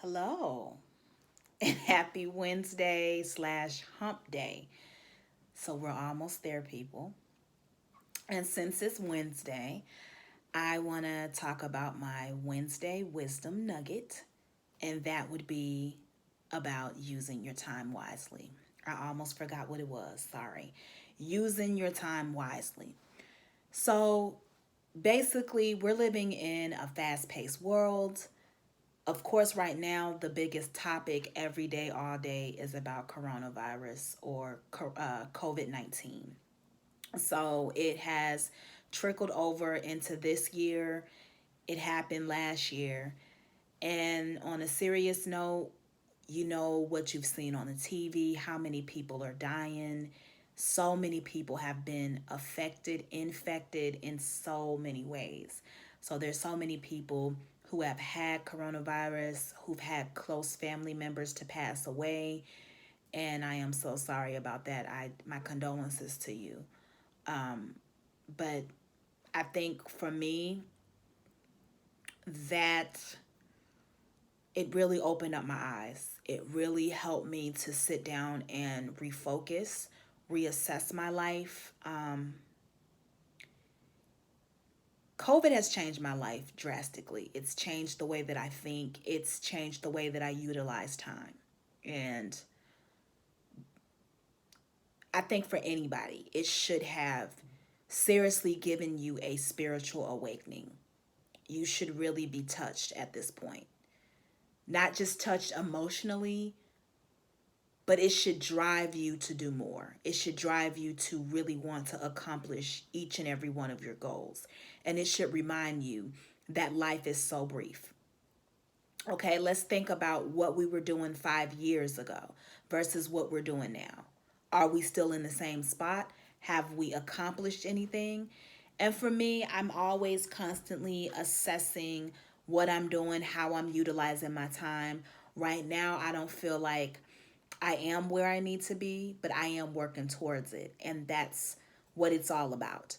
Hello, and happy Wednesday slash hump day. So we're almost there, people. And since it's Wednesday, I want to talk about my Wednesday wisdom nugget, and that would be about using your time wisely. I almost forgot what it was. Sorry. Using your time wisely. So basically, we're living in a fast paced world. Of course, right now, the biggest topic every day, all day is about coronavirus or COVID 19. So it has trickled over into this year. It happened last year. And on a serious note, you know what you've seen on the TV, how many people are dying. So many people have been affected, infected in so many ways. So there's so many people who have had coronavirus, who've had close family members to pass away, and I am so sorry about that. I my condolences to you. But I think for me that it really opened up my eyes. It really helped me to sit down and refocus, reassess my life. COVID has changed my life drastically. It's changed the way that I think, it's changed the way that I utilize time. And I think for anybody, it should have seriously given you a spiritual awakening. You should really be touched at this point. Not just touched emotionally, but it should drive you to do more. It should drive you to really want to accomplish each and every one of your goals. And it should remind you that life is so brief. Okay, let's think about what we were doing 5 years ago versus what we're doing now. Are we still in the same spot? Have we accomplished anything? And for me, I'm always constantly assessing what I'm doing, how I'm utilizing my time. Right now, I don't feel like I am where I need to be, but I am working towards it. And that's what it's all about.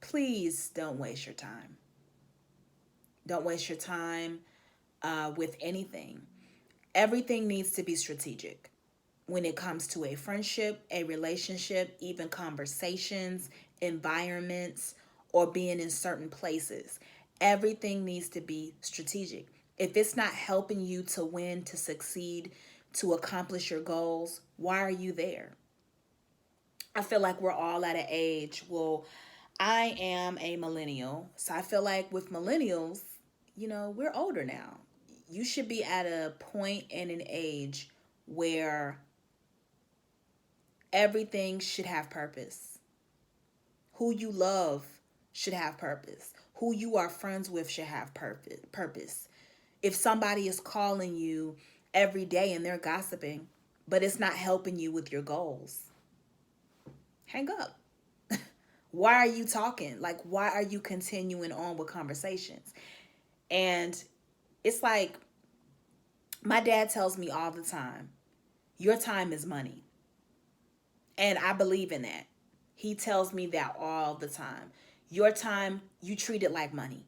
Please don't waste your time. Don't waste your time with anything. Everything needs to be strategic when it comes to a friendship, a relationship, even conversations, environments, or being in certain places. Everything needs to be strategic. If it's not helping you to win, to succeed, to accomplish your goals, why are you there? I feel like we're all at an age. Well, I am a millennial. So I feel like with millennials, we're older now. You should be at a point and an age where everything should have purpose. Who you love should have purpose. Who you are friends with should have purpose. If somebody is calling you every day and they're gossiping, but it's not helping you with your goals, hang up. Why are you talking? Like, why are you continuing on with conversations? And it's like my dad tells me all the time, your time is money. And I believe in that. He tells me that all the time. Your time, you treat it like money.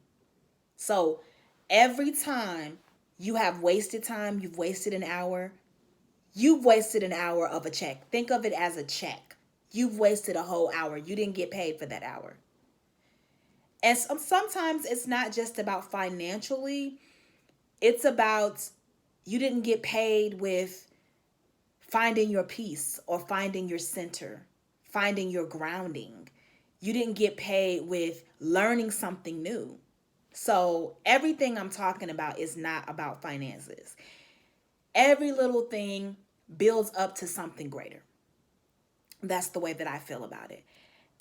So every time you have wasted time, you've wasted an hour, you've wasted an hour of a check. Think of it as a check. You've wasted a whole hour. You didn't get paid for that hour. And sometimes it's not just about financially, it's about you didn't get paid with finding your peace or finding your center, finding your grounding. You didn't get paid with learning something new. So everything I'm talking about is not about finances. Every little thing builds up to something greater. That's the way that I feel about it.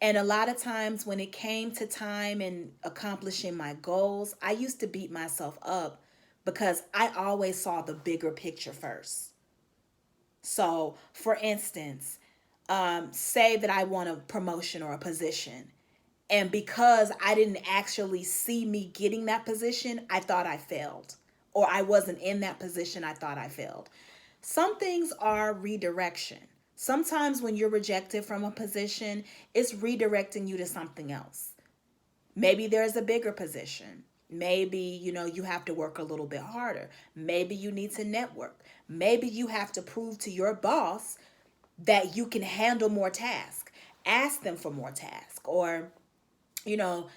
And a lot of times when it came to time and accomplishing my goals, I used to beat myself up because I always saw the bigger picture first. So, for instance, say that I want a promotion or a position. And because I didn't actually see me getting that position, I thought I failed. Or I wasn't in that position, I thought I failed. Some things are redirection. Sometimes when you're rejected from a position, it's redirecting you to something else. Maybe there's a bigger position. Maybe, you have to work a little bit harder. Maybe you need to network. Maybe you have to prove to your boss that you can handle more tasks. Ask them for more tasks, or, you know,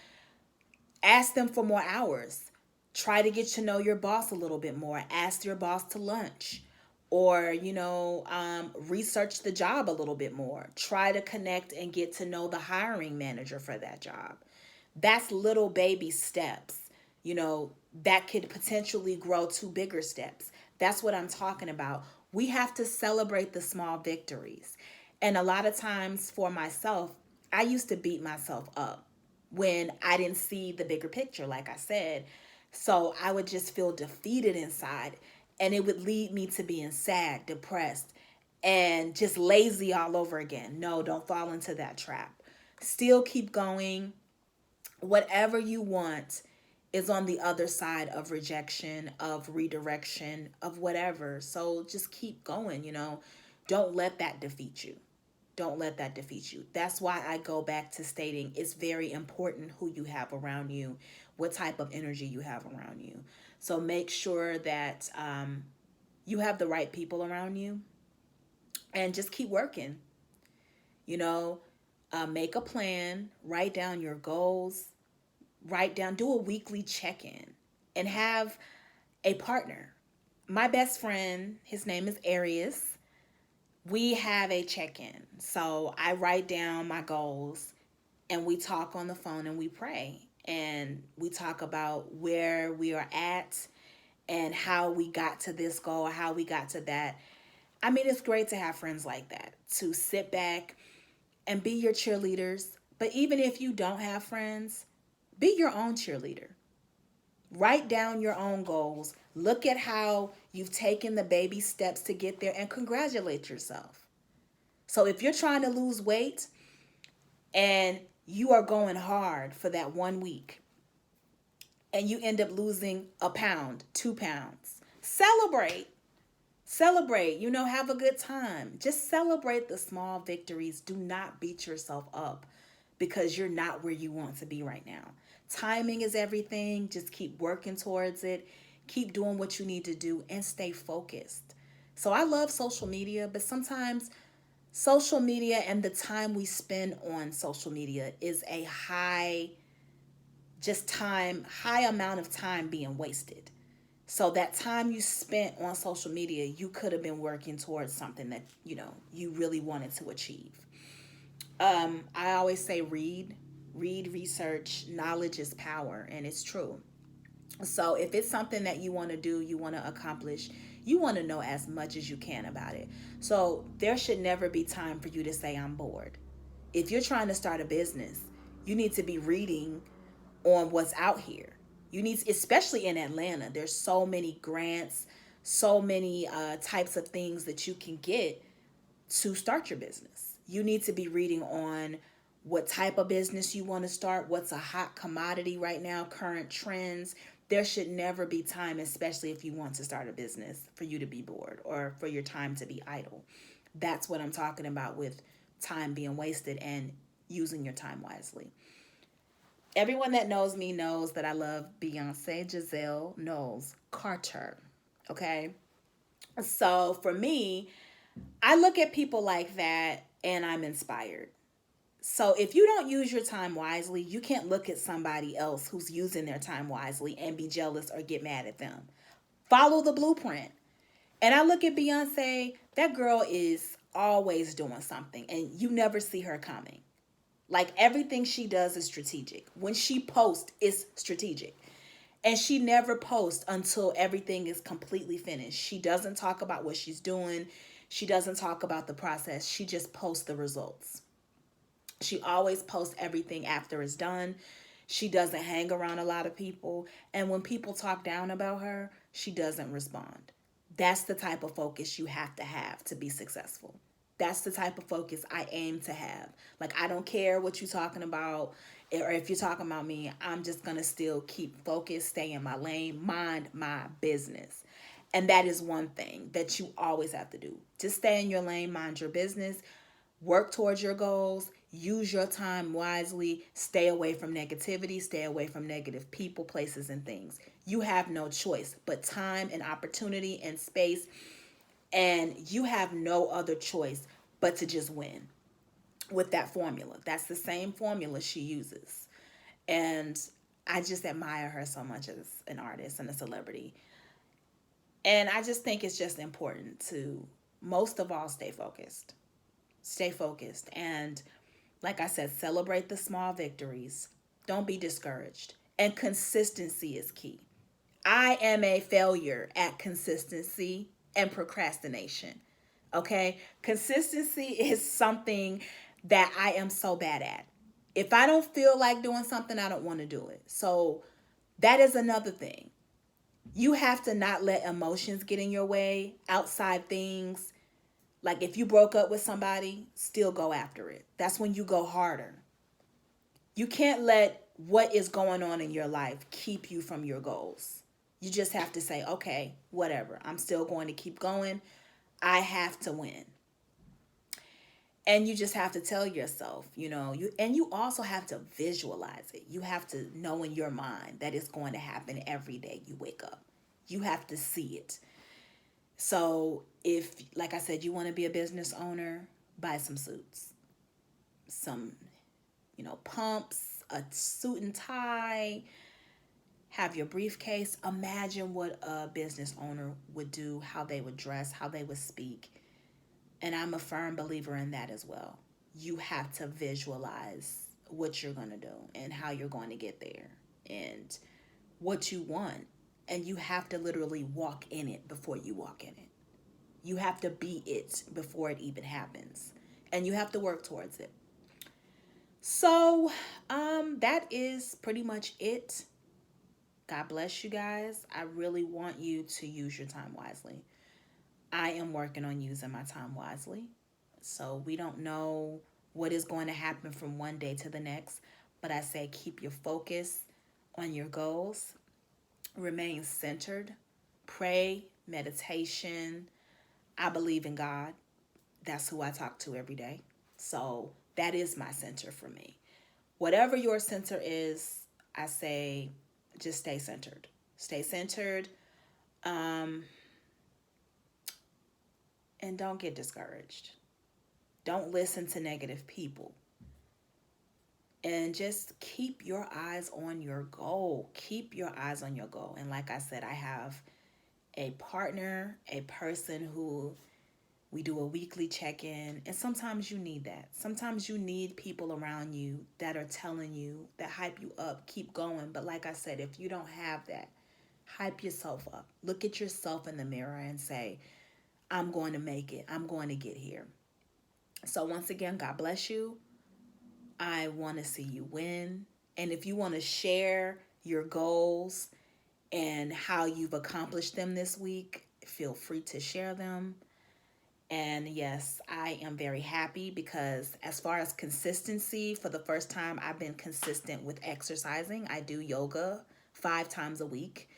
ask them for more hours. Try to get to know your boss a little bit more. Ask your boss to lunch, or, research the job a little bit more. Try to connect and get to know the hiring manager for that job. That's little baby steps, that could potentially grow to bigger steps. That's what I'm talking about. We have to celebrate the small victories. And a lot of times for myself, I used to beat myself up when I didn't see the bigger picture, like I said. So I would just feel defeated inside, and it would lead me to being sad, depressed, and just lazy all over again. No, don't fall into that trap. Still keep going. Whatever you want is on the other side of rejection, of redirection, of whatever. So just keep going. Don't let that defeat you. Don't let that defeat you. That's why I go back to stating it's very important who you have around you, what type of energy you have around you. So make sure that you have the right people around you, and just keep working. You know, Make a plan, write down your goals, do a weekly check in, and have a partner. My best friend, his name is Arius. We have a check in. So I write down my goals, and we talk on the phone, and we pray. And we talk about where we are at and how we got to this goal, how we got to that. I mean, it's great to have friends like that, to sit back and be your cheerleaders. But even if you don't have friends, be your own cheerleader. Write down your own goals. Look at how you've taken the baby steps to get there, and congratulate yourself. So if you're trying to lose weight and you are going hard for that 1 week and you end up losing a pound, 2 pounds, celebrate. Celebrate, have a good time. Just celebrate the small victories. Do not beat yourself up because you're not where you want to be right now. Timing is everything. Just keep working towards it. Keep doing what you need to do and stay focused. So I love social media, but sometimes social media and the time we spend on social media is a high amount of time being wasted. So that time you spent on social media, you could have been working towards something that, you really wanted to achieve. I always say read, research, knowledge is power, and it's true. So if it's something that you want to do, you want to accomplish, you want to know as much as you can about it. So there should never be time for you to say, I'm bored. If you're trying to start a business, you need to be reading on what's out here. You need, especially in Atlanta, there's so many grants, so many types of things that you can get to start your business. You need to be reading on what type of business you want to start, what's a hot commodity right now, current trends. There should never be time, especially if you want to start a business, for you to be bored or for your time to be idle. That's what I'm talking about with time being wasted and using your time wisely. Everyone that knows me knows that I love Beyonce, Giselle Knowles Carter. Okay? So for me, I look at people like that and I'm inspired. So if you don't use your time wisely, you can't look at somebody else who's using their time wisely and be jealous or get mad at them. Follow the blueprint. And I look at Beyonce, that girl is always doing something and you never see her coming. Like everything she does is strategic. When she posts, it's strategic. And she never posts until everything is completely finished. She doesn't talk about what she's doing. She doesn't talk about the process. She just posts the results. She always posts everything after it's done. She doesn't hang around a lot of people. And when people talk down about her, she doesn't respond. That's the type of focus you have to be successful. That's the type of focus I aim to have. Like, I don't care what you're talking about, or if you're talking about me, I'm just going to still keep focused, stay in my lane, mind my business. And that is one thing that you always have to do. Just stay in your lane, mind your business, work towards your goals. Use your time wisely. Stay away from negativity. Stay away from negative people, places, and things. You have no choice but time and opportunity and space. And you have no other choice but to just win with that formula. That's the same formula she uses. And I just admire her so much as an artist and a celebrity. And I just think it's just important to, most of all, stay focused. Stay focused. And like I said, celebrate the small victories. Don't be discouraged. And consistency is key. I am a failure at consistency and procrastination. Okay? Consistency is something that I am so bad at. If I don't feel like doing something, I don't want to do it. So that is another thing. You have to not let emotions get in your way, outside things. Like if you broke up with somebody, still go after it. That's when you go harder. You can't let what is going on in your life keep you from your goals. You just have to say, okay, whatever. I'm still going to keep going. I have to win. And you just have to tell yourself, you also have to visualize it. You have to know in your mind that it's going to happen every day you wake up. You have to see it. So if, like I said, you want to be a business owner, buy some suits, some, pumps, a suit and tie, have your briefcase. Imagine what a business owner would do, how they would dress, how they would speak. And I'm a firm believer in that as well. You have to visualize what you're going to do and how you're going to get there and what you want. And you have to literally walk in it before you walk in it. You have to be it before it even happens. And you have to work towards it. So that is pretty much it. God bless you guys. I really want you to use your time wisely. I am working on using my time wisely. So we don't know what is going to happen from one day to the next. But I say keep your focus on your goals. Remain centered. Pray, meditation. I believe in God. That's who I talk to every day. So that is my center for me. Whatever your center is, I say just stay centered. Stay centered. And don't get discouraged. Don't listen to negative people. And just keep your eyes on your goal. Keep your eyes on your goal. And like I said, I have a partner, a person who we do a weekly check-in. And sometimes you need that. Sometimes you need people around you that are telling you, that hype you up, keep going. But like I said, if you don't have that, hype yourself up. Look at yourself in the mirror and say, I'm going to make it. I'm going to get here. So once again, God bless you. I want to see you win. And if you want to share your goals and how you've accomplished them this week, feel free to share them. And yes, I am very happy because as far as consistency, for the first time, I've been consistent with exercising. I do yoga 5 times a week.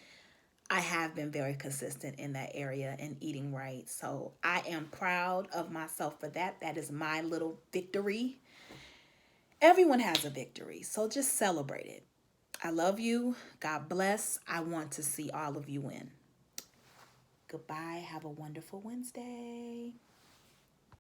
I have been very consistent in that area and eating right. So I am proud of myself for that. That is my little victory. Everyone has a victory, so just celebrate it. I love you. God bless. I want to see all of you win. Goodbye. Have a wonderful Wednesday.